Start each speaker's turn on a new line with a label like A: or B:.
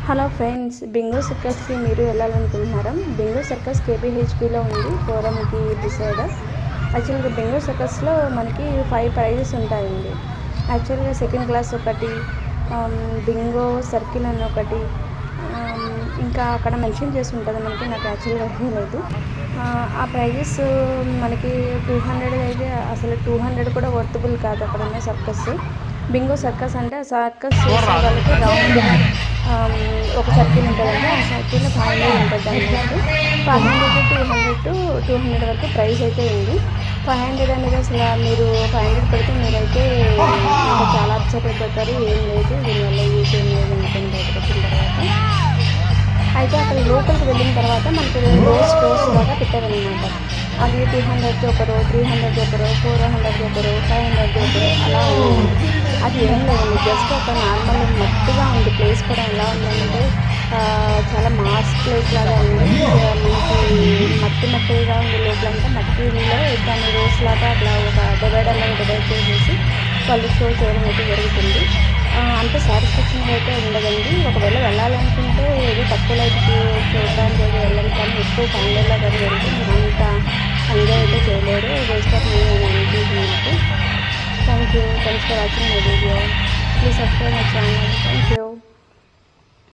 A: Hello friends, Bingo సర్కస్కి మీరు వెళ్ళాలనుకుంటున్నారా? Bingo circus కేపీహెచ్బిలో ఉంది, ఫోరంకి decide. యాక్చువల్గా బింగో సర్కస్లో మనకి 5 ప్రైజెస్ ఉంటాయండి. యాక్చువల్గా సెకండ్ క్లాస్ ఒకటి, బింగో సర్కిల్ అని ఒకటి, ఇంకా అక్కడ మెన్షన్ చేసి ఉంటుంది మనకి. నాకు యాక్చువల్గా లేదు. ఆ ప్రైజెస్ మనకి 200 అయితే అసలు 200 కూడా వర్తబుల్ కాదు అక్కడ ఉన్న సర్కస్. బింగో సర్కస్ అంటే సర్కస్ చేసే వాళ్ళకి రౌండ్గా ఒక సర్కిల్ ఉంటుందండి. ఆ సర్కిల్ 500 ఉంటుంది అన్నట్టు. 500 to 200 వరకు ప్రైస్ అయితే ఉంది. 500 అనేది అసలు మీరు 500 పెడితే మీరైతే ఇంకా చాలా అప్సెట్ అయిపోతారు. ఏం లేదు, దీనివల్ల యూజ్ ఏం లేదు అనుకుని బయటకు వచ్చిన తర్వాత. అయితే అక్కడ లోపలికి వెళ్ళిన తర్వాత మనకి రోస్ లాగా పెట్టారనమాట. అది 200కి ఒకరు, 300కి ఒకరు, 400కి ఒకరు, 500కి ఒకరు అలా ఉంది. అది ఏం లేదండి, జస్ట్ ఒక నార్మల్ మట్టిగా ఉంది. ప్లేస్ కూడా ఎలా ఉందంటే చాలా మాస్ ప్లేస్ లాగా ఉంది. మనకి మట్టిగా ఉంది. లోపలంతా మట్టిలో దాన్ని రోస్ లాగా అట్లా ఒక డివైడర్ లాగా డివైడ్ చేసేసి వాళ్ళు షో చేయడం అయితే జరుగుతుంది. అంత సాటిస్ఫాక్షన్గా అయితే ఉండదండి. ఒకవేళ వెళ్ళాలనుకుంటే ఏదో తక్కువ లైట్కి చూడడానికి అయితే వెళ్ళాలి, కానీ ఎక్కువ ఫైనల్లో కానీ వెళ్తే మీరు అంత ఎంజాయ్ అయితే చేయలేరు. వేస్ట్ ఆఫ్ మనీ అని అనిపించింది నాకు. Thanks for watching my video. Please subscribe my channel. Thank you.